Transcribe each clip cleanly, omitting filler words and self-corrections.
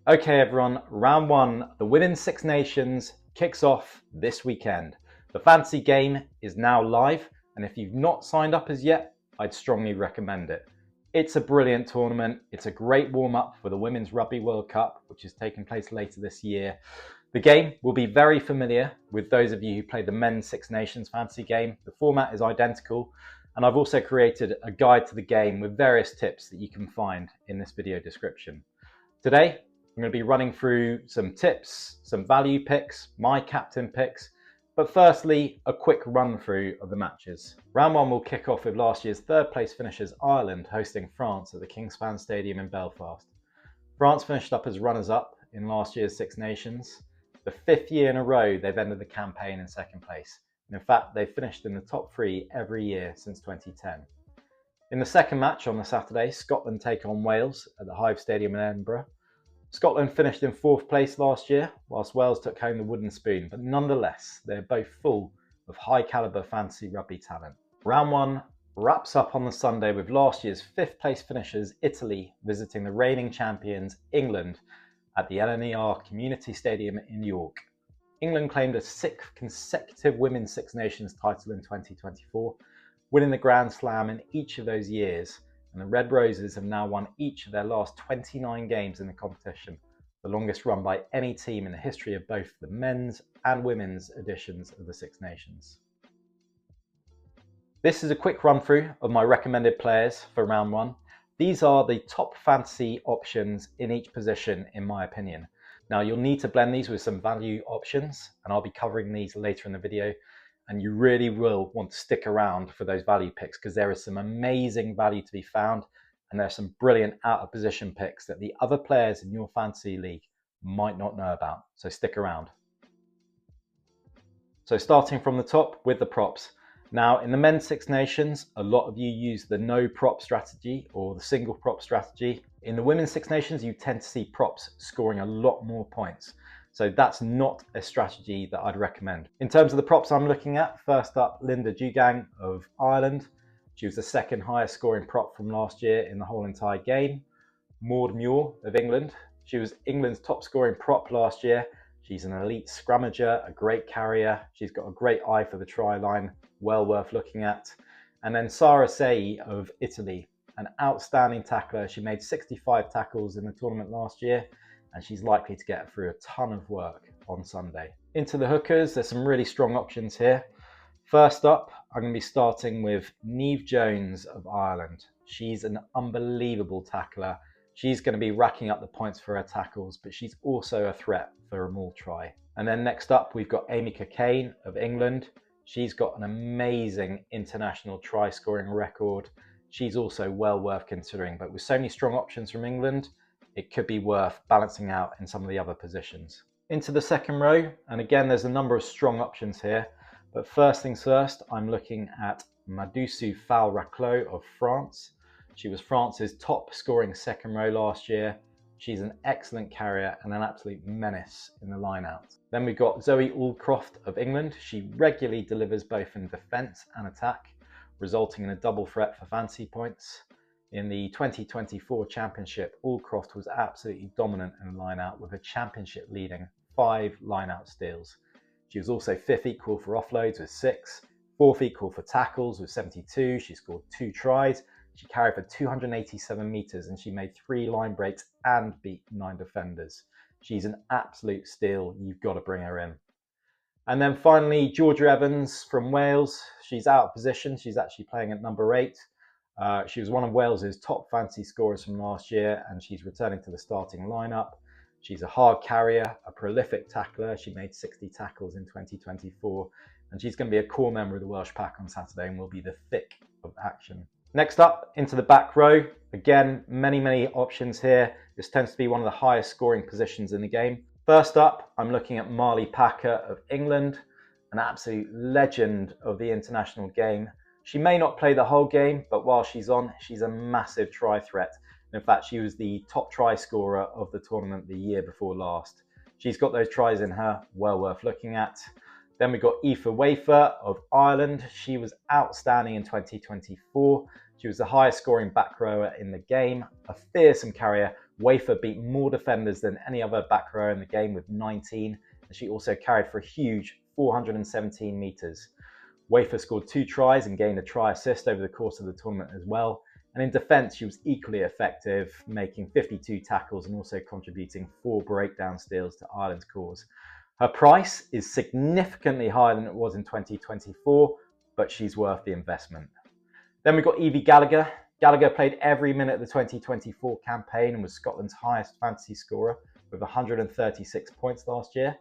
Okay everyone, round one, the Women's Six Nations kicks off this weekend. The fantasy game is now live, and if you've not signed up as yet, I'd strongly recommend it. It's a brilliant tournament. It's a great warm-up for the Women's Rugby World Cup, which is taking place later this year. The game will be very familiar with those of you who played the Men's Six Nations fantasy game. The format is identical, and I've also created a guide to the game with various tips that you can find in this video description. Today, I'm going to be running through some tips, some value picks, my captain picks, but firstly, a quick run through of the matches. Round one will kick off with last year's third place finishers Ireland hosting France at the Kingspan Stadium in Belfast. France finished up as runners-up in last year's Six Nations. The fifth year in a row they've ended the campaign in second place. And in fact, they've finished in the top three every year since 2010. In the second match on the Saturday, Scotland take on Wales at the Hive Stadium in Edinburgh. Scotland finished in fourth place last year, whilst Wales took home the wooden spoon, but nonetheless, they're both full of high calibre fantasy rugby talent. Round one wraps up on the Sunday with last year's fifth place finishers Italy visiting the reigning champions England at the LNER Community Stadium in York. England claimed a sixth consecutive Women's Six Nations title in 2024, winning the Grand Slam in each of those years. And the Red Roses have now won each of their last 29 games in the competition, the longest run by any team in the history of both the men's and women's editions of the Six Nations. This is a quick run through of my recommended players for round one. These are the top fantasy options in each position, in my opinion. Now you'll need to blend these with some value options, and I'll be covering these later in the video. And you really will want to stick around for those value picks because there is some amazing value to be found, and there's some brilliant out of position picks that the other players in your fantasy league might not know about. So stick around. So starting from the top with the props. Now in the Men's Six Nations, a lot of you use the no prop strategy or the single prop strategy. In the Women's Six Nations, you tend to see props scoring a lot more points. So that's not a strategy that I'd recommend. In terms of the props I'm looking at, first up, Linda Dugang of Ireland. She was the second highest scoring prop from last year in the whole entire game. Maud Muir of England. She was England's top scoring prop last year. She's an elite scrummager, a great carrier. She's got a great eye for the try line, well worth looking at. And then Sara Sei of Italy, an outstanding tackler. She made 65 tackles in the tournament last year, and she's likely to get through a ton of work on Sunday. Into the hookers, there's some really strong options here. First up, I'm going to be starting with Niamh Jones of Ireland. She's an unbelievable tackler. She's going to be racking up the points for her tackles, but she's also a threat for a maul try. And then next up, we've got Amy Cockayne of England. She's got an amazing international try scoring record. She's also well worth considering, but with so many strong options from England, it could be worth balancing out in some of the other positions. Into the second row, and again, there's a number of strong options here, but first things first, I'm looking at Madusu Fall-Raclos of France. She was France's top scoring second row last year. She's an excellent carrier and an absolute menace in the line out. Then we've got Zoe Aldcroft of England. She regularly delivers both in defence and attack, resulting in a double threat for fantasy points. In the 2024 championship, Aldcroft was absolutely dominant in the line-out with a championship leading 5 line-out steals. She was also 5th equal for offloads with 6, 4th equal for tackles with 72. She scored 2 tries. She carried for 287 metres and she made 3 line breaks and beat 9 defenders. She's an absolute steal. You've got to bring her in. And then finally, Georgia Evans from Wales. She's out of position. She's actually playing at number 8. She was one of Wales's top fantasy scorers from last year, and she's returning to the starting lineup. She's a hard carrier, a prolific tackler. She made 60 tackles in 2024, and she's going to be a core member of the Welsh pack on Saturday and will be the thick of action. Next up, into the back row. Again, many options here. This tends to be one of the highest scoring positions in the game. First up, I'm looking at Marley Packer of England, an absolute legend of the international game. She may not play the whole game, but while she's on, she's a massive try threat. In fact, she was the top try scorer of the tournament the year before last. She's got those tries in her, well worth looking at. Then we got Aoife Wafer of Ireland. She was outstanding in 2024. She was the highest scoring back rower in the game, a fearsome carrier. Wafer beat more defenders than any other back rower in the game with 19, and she also carried for a huge 417 metres. Wafer scored 2 tries and gained a try assist over the course of the tournament as well. And in defence, she was equally effective, making 52 tackles and also contributing 4 breakdown steals to Ireland's cause. Her price is significantly higher than it was in 2024, but she's worth the investment. Then we've got Evie Gallagher. Gallagher played every minute of the 2024 campaign and was Scotland's highest fantasy scorer with 136 points last year.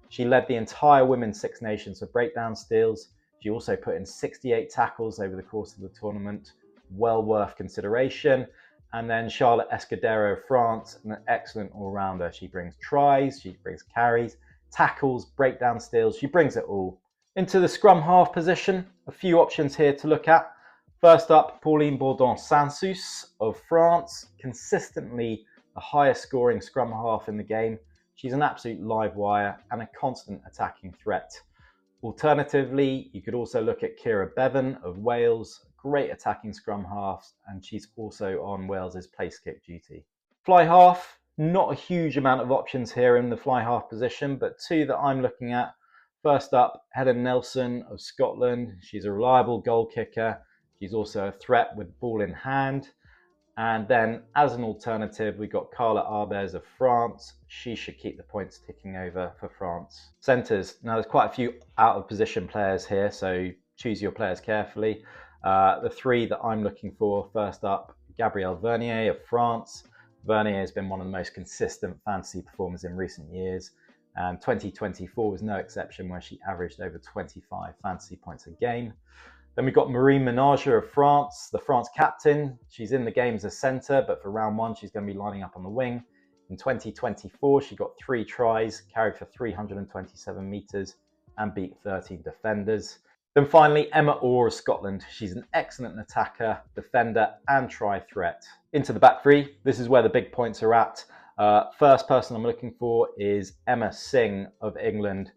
She led the entire Women's Six Nations for breakdown steals. She also put in 68 tackles over the course of the tournament, well worth consideration. And then Charlotte Escudero of France, an excellent all-rounder. She brings tries, she brings carries, tackles, breakdown steals, she brings it all. Into the scrum half position, a few options here to look at. First up, Pauline Bourdon-Sansus of France, consistently the highest scoring scrum half in the game. She's an absolute live wire and a constant attacking threat. Alternatively, you could also look at Ciara Bevan of Wales, great attacking scrum half, and she's also on Wales's place kick duty. Fly half, not a huge amount of options here in the fly half position, but 2 that I'm looking at. First up, Helen Nelson of Scotland. She's a reliable goal kicker. She's also a threat with ball in hand. And then as an alternative, we've got Carla Arbez of France. She should keep the points ticking over for France. Centres. Now there's quite a few out of position players here, so choose your players carefully. The 3 that I'm looking for, first up, Gabrielle Vernier of France. Vernier has been one of the most consistent fantasy performers in recent years. And 2024 was no exception, where she averaged over 25 fantasy points a game. Then we've got Marie Menager of France, the France captain. She's in the game as a centre, but for round 1, she's going to be lining up on the wing. In 2024, she got 3 tries, carried for 327 metres, and beat 13 defenders. Then finally, Emma Orr of Scotland. She's an excellent attacker, defender, and try threat. Into the back 3, this is where the big points are at. First person I'm looking for is Emma Singh of England.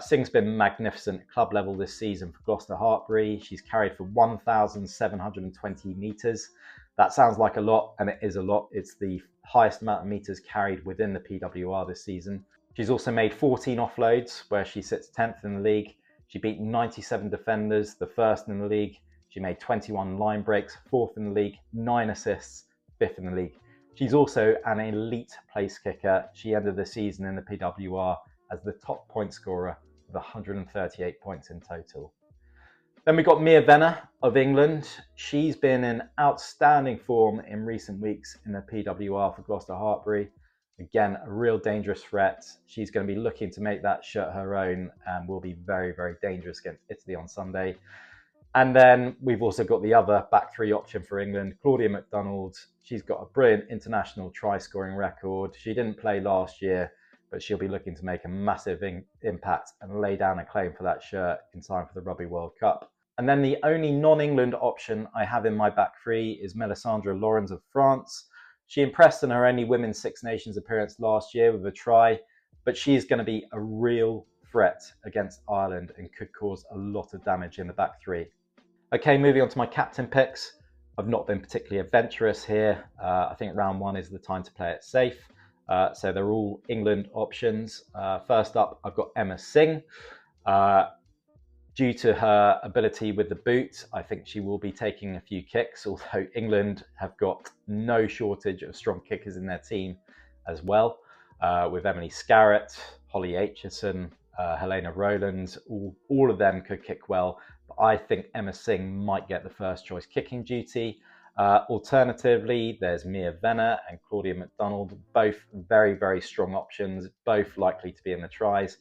Singh's been magnificent at club level this season for Gloucester Hartpury. She's carried for 1,720 metres. That sounds like a lot, and it is a lot. It's the highest amount of metres carried within the PWR this season. She's also made 14 offloads, where she sits 10th in the league. She beat 97 defenders, the first in the league. She made 21 line breaks, 4th in the league, 9 assists, 5th in the league. She's also an elite place kicker. She ended the season in the PWR as the top point scorer with 138 points in total. Then we've got Mia Venner of England. She's been in outstanding form in recent weeks in the PWR for Gloucester Hartpury. Again, a real dangerous threat. She's going to be looking to make that shirt her own and will be very, very dangerous against Italy on Sunday. And then we've also got the other back 3 option for England, Claudia McDonald. She's got a brilliant international try-scoring record. She didn't play last year, but she'll be looking to make a massive impact and lay down a claim for that shirt in time for the Rugby World Cup. And then the only non-England option I have in my back 3 is Melisandre Laurens of France. She impressed in her only Women's Six Nations appearance last year with a try, but she's going to be a real threat against Ireland and could cause a lot of damage in the back 3. Okay, moving on to my captain picks. I've not been particularly adventurous here. I think round 1 is the time to play it safe. So they're all England options. First up, I've got Emma Singh. Due to her ability with the boot, I think she will be taking a few kicks, although England have got no shortage of strong kickers in their team as well, with Emily Scarrett, Holly Aitchison, Helena Rowland. All of them could kick well, but I think Emma Singh might get the first choice kicking duty. Alternatively, there's Mia Venner and Claudia McDonald, both very, very strong options, both likely to be in the tries.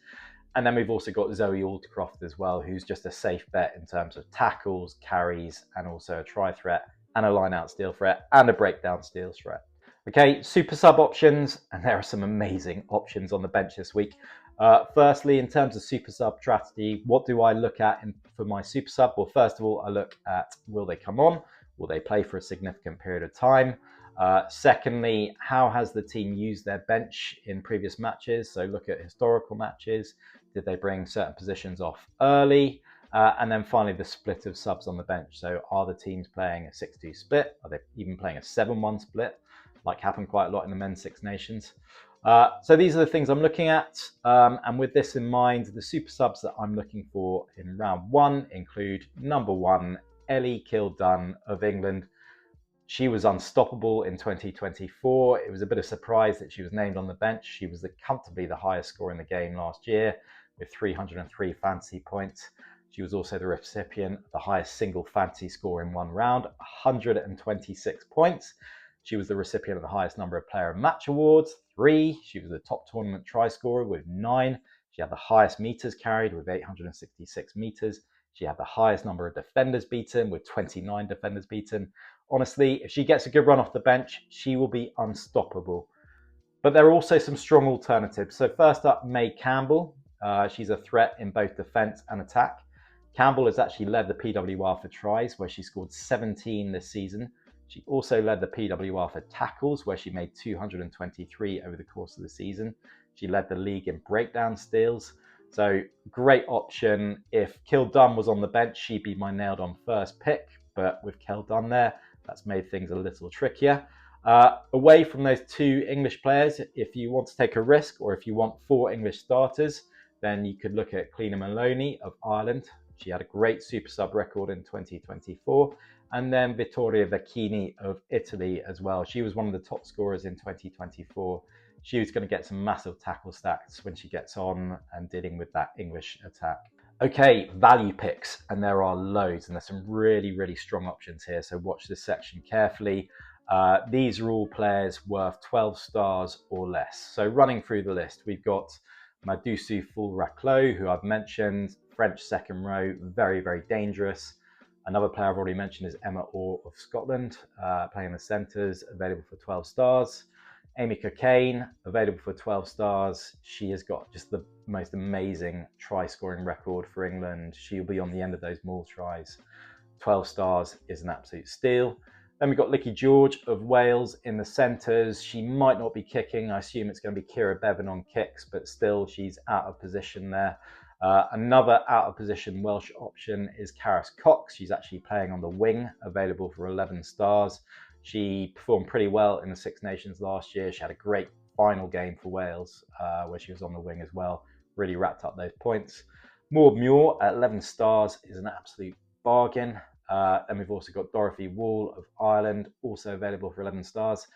And then we've also got Zoe Aldcroft as well, who's just a safe bet in terms of tackles, carries, and also a try threat, and a line-out steal threat, and a breakdown steals threat. Okay, super sub options, and there are some amazing options on the bench this week. Firstly, in terms of super sub strategy, what do I look at for my super sub? Well, first of all, I look at, will they come on? Will they play for a significant period of time? Secondly, how has the team used their bench in previous matches? So look at historical matches. Did they bring certain positions off early? And then finally, the split of subs on the bench. So are the teams playing a 6-2 split? Are they even playing a 7-1 split, like happened quite a lot in the men's Six Nations? So these are the things I'm looking at. And with this in mind, the super subs that I'm looking for in round 1 include number 1, Ellie Killdunn of England. She was unstoppable in 2024. It was a bit of a surprise that she was named on the bench. She was comfortably the highest scorer in the game last year with 303 fantasy points. She was also the recipient of the highest single fantasy score in one round, 126 points. She was the recipient of the highest number of player and match awards, 3. She was the top tournament try scorer with 9. She had the highest meters carried with 866 meters. She had the highest number of defenders beaten with 29 defenders beaten. Honestly, if she gets a good run off the bench, she will be unstoppable. But there are also some strong alternatives. So first up, May Campbell. She's a threat in both defence and attack. Campbell has actually led the PWR for tries, where she scored 17 this season. She also led the PWR for tackles, where she made 223 over the course of the season. She led the league in breakdown steals. So great option. If Killdunn was on the bench, she'd be my nailed on first pick. But with Killdunn there, that's made things a little trickier. Away from those 2 English players, if you want to take a risk or if you want 4 English starters, then you could look at Cliona Maloney of Ireland. She had a great super sub record in 2024. And then Vittoria Vecchini of Italy as well. She was one of the top scorers in 2024. She was going to get some massive tackle stats when she gets on and dealing with that English attack. Okay, value picks, and there are loads, and there's some really, really strong options here, so watch this section carefully. These are all players worth 12 stars or less. So running through the list, we've got Madusu Fulraclo, who I've mentioned, French second row, very, very dangerous. Another player I've already mentioned is Emma Orr of Scotland, playing the centres, available for 12 stars. Amy Cockayne, available for 12 stars. She has got just the most amazing try scoring record for England. She'll be on the end of those maul tries. 12 stars is an absolute steal. Then we've got Licky George of Wales in the centres. She might not be kicking. I assume it's going to be Kira Bevan on kicks, but still she's out of position there. Another out of position Welsh option is Karis Cox. She's actually playing on the wing, available for 11 stars. She performed pretty well in the Six Nations last year. She had a great final game for Wales where she was on the wing as well. Really racked up those points. Maud Muir at 11 stars is an absolute bargain. And we've also got Dorothy Wall of Ireland, also available for 11 stars.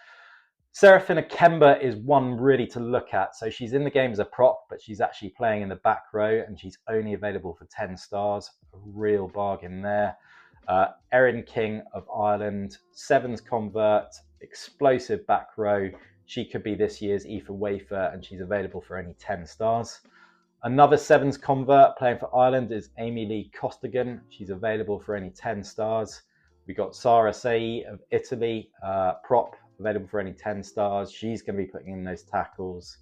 Serafina Kemba is one really to look at. So she's in the game as a prop, but she's actually playing in the back row and she's only available for 10 stars. A real bargain there. Erin King of Ireland, sevens convert, explosive back row. She could be this year's Aoife Wafer and she's available for only 10 stars. Another sevens convert playing for Ireland is Amy Lee Costigan. She's available for only 10 stars. We got Sara Sei of Italy, prop, available for only 10 stars. She's going to be putting in those tackles,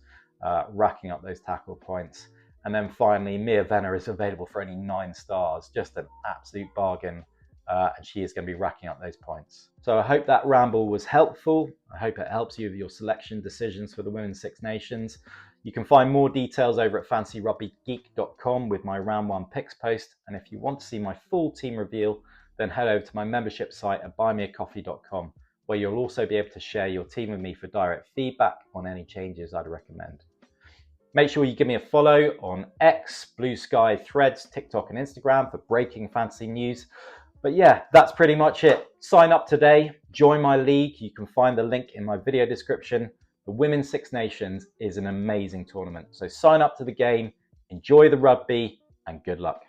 racking up those tackle points. And then finally, Mia Venner is available for only 9 stars. Just an absolute bargain. And she is going to be racking up those points. So I hope that ramble was helpful. I hope it helps you with your selection decisions for the Women's Six Nations. You can find more details over at fantasyrugbygeek.com with my round 1 picks post. And if you want to see my full team reveal, then head over to my membership site at buymeacoffee.com, where you'll also be able to share your team with me for direct feedback on any changes I'd recommend. Make sure you give me a follow on X, Blue Sky, Threads, TikTok and Instagram for breaking fantasy news. But yeah, that's pretty much it. Sign up today, join my league. You can find the link in my video description. The Women's Six Nations is an amazing tournament. So sign up to the game, enjoy the rugby, and good luck.